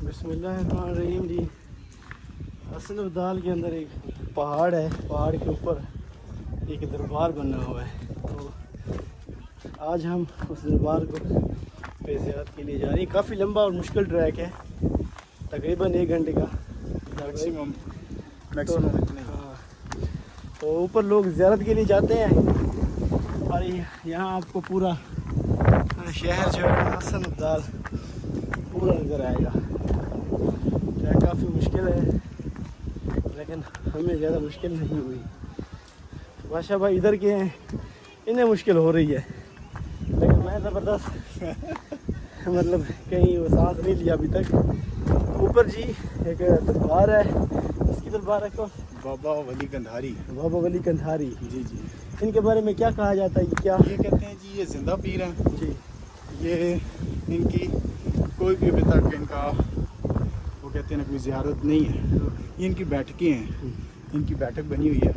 بسم اللہ الرحمن الرحیم جی. حسن ابدال کے اندر ایک پہاڑ ہے, پہاڑ کے اوپر ایک دربار بنا ہوا ہے. تو آج ہم اس دربار کو پہ زیارت کے لیے جا رہے ہیں. کافی لمبا اور مشکل ٹریک ہے, تقریباً 1 گھنٹے کا میکسیمم. تو اوپر لوگ زیارت کے لیے جاتے ہیں اور یہاں آپ کو پورا شہر جو ہے حسن ابدال پورا نظر آئے گا. ٹریک کافی مشکل ہے لیکن ہمیں زیادہ مشکل نہیں ہوئی. بادشاہ بھائی ادھر کے ہیں, انہیں مشکل ہو رہی ہے, لیکن میں زبردست مطلب کہیں وہ سانس نہیں لیا ابھی تک. اوپر جی ایک دربار ہے, اس کی دربار ہے کو بابا ولی کندھاری. بابا ولی کندھاری. جی جی. ان کے بارے میں کیا کہا جاتا ہے؟ کیا یہ کہتے ہیں جی یہ زندہ پیر ہیں جی. یہ ان کی کوئی بھی ابھی تک ان کا وہ کہتے ہیں نا کوئی زیارت نہیں ہے. یہ ان کی بیٹھکیں ہیں, ان کی بیٹھک بنی ہوئی ہے.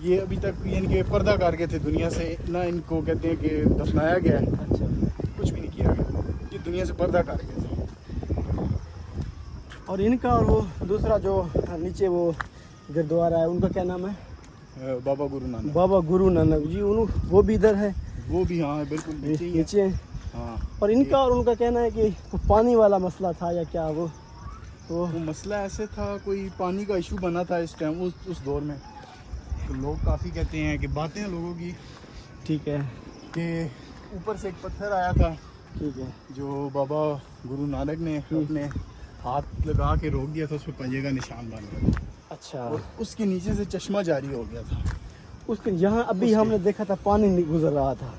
یہ ابھی تک ان کے پردہ کر گئے تھے دنیا سے, نہ ان کو کہتے ہیں کہ دفنایا گیا ہے, اچھا کچھ بھی نہیں کیا گیا. یہ دنیا سے پردہ کر گئے تھے. اور ان کا اور وہ دوسرا جو نیچے وہ گردوارا ہے ان کا کیا نام ہے؟ بابا گرو نانک. بابا گرو نانک جی. وہ بھی ادھر ہے, وہ بھی ہاں بالکل نیچے ہی ہے. نیچے ہیں. ہاں. اور ان کا اور ان کا کہنا ہے کہ پانی والا مسئلہ تھا یا کیا وہ مسئلہ ایسے تھا, کوئی پانی کا ایشو بنا تھا اس ٹائم, اس دور میں. تو لوگ کافی کہتے ہیں کہ باتیں لوگوں کی ٹھیک ہے کہ اوپر سے ایک پتھر آیا تھا ٹھیک ہے جو بابا گرو نانک نے اپنے ہاتھ لگا کے روک دیا تھا, اس پہ پنجے کا نشان بن گیا تھا. اچھا. اور اس کے نیچے سے چشمہ جاری ہو گیا تھا. اس کے یہاں ابھی ہم نے دیکھا تھا پانی گزر رہا تھا,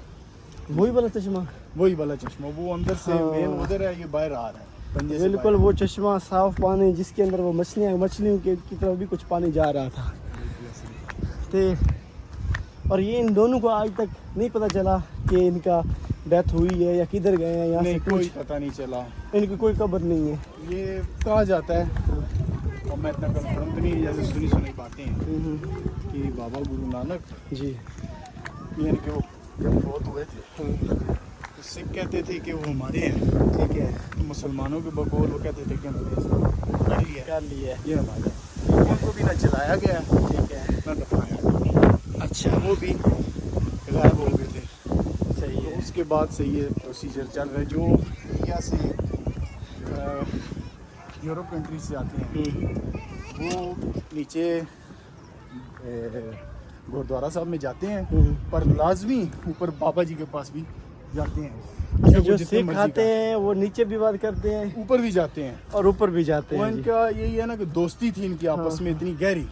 وہی والا چشمہ. وہی والا چشمہ, وہ اندر سے مین ادھر ہے, یہ باہر آ رہا ہے پنجے سے. بالکل وہ چشمہ صاف پانی جس کے اندر وہ مچھلیوں کی طرف بھی کچھ پانی جا رہا تھا. اور یہ ان دونوں کو آج تک نہیں پتہ چلا کہ ان کا ڈیتھ ہوئی ہے یا کدھر گئے ہیں. یہاں سے کوئی پتہ نہیں چلا. ان کی کوئی قبر نہیں ہے. یہ کہا جاتا ہے, اور میں اتنا کنفرم تو نہیں, جیسے سنی باتیں ہیں کہ بابا گرو نانک جی یہ کہ وہ جب فوت ہوئے تھے تو سکھ کہتے تھے کہ وہ ہمارے ہیں. ٹھیک ہے. مسلمانوں کے بقول وہ کہتے تھے کہ ہم نے کر لیا ہے. یہ ہمارے ان کو بھی نہ جلایا گیا, ٹھیک ہے. نہ دفنایا گیا. اچھا. وہ بھی غائب ہو گئے تھے. صحیح تو ہے. اس کے بعد سے یہ پروسیجر چل رہا ہے. جو انڈیا سے یورپ کنٹری سے آتے ہیں وہ نیچے گردوارا صاحب میں جاتے ہیں, پر لازمی اوپر بابا جی کے پاس بھی جاتے ہیں. اچھا, جو سکھ آتے ہیں وہ نیچے بھی بات کرتے ہیں, اوپر بھی جاتے ہیں, اور اوپر بھی جاتے وہ ہیں. ان کا یہی ہے نا کہ دوستی تھی ان کی آپس میں اتنی گہری.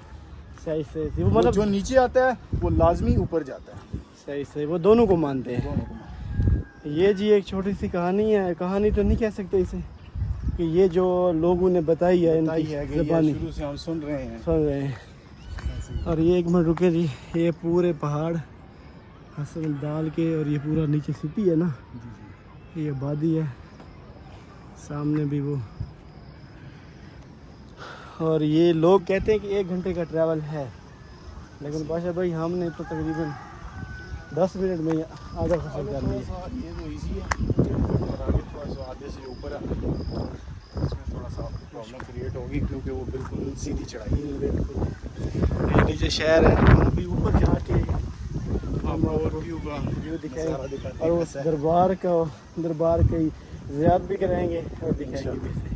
صحیح صحیح. وہ مطلب مطلب جو نیچے آتا ہے وہ لازمی اوپر جاتا ہے. صحیح صحیح, وہ دونوں کو مانتے ہیں. یہ جی ایک چھوٹی سی کہانی ہے, کہانی تو نہیں کہہ سکتے اسے, کہ یہ جو لوگوں نے بتائی ہے ان کی زبانی شروع سے ہم سن رہے ہیں. اور یہ 1 منٹ رکے جی. یہ پورے پہاڑ حسن ابدال کے, اور یہ پورا نیچے سٹی ہے نا, یہ آبادی ہے سامنے بھی وہ. اور یہ لوگ کہتے ہیں کہ 1 گھنٹے کا ٹریول ہے, لیکن بادشاہ بھائی ہم نے تو تقریباً 10 منٹ میں آدھا سفر کر لیا. یہ تو ایزی ہے, اور آگے تھوڑا سا آدھے سے اوپر ہے, اس میں تھوڑا سا پرابلم کریٹ ہوگی کیونکہ وہ بالکل سیدھی چڑھائی ہے. بالکل. یہ نیچے شہر ہے, ابھی اوپر جا کے ہم اور ویو دکھائیں اور اس دربار کی زیارت بھی کریں گے اور دکھائیں گے.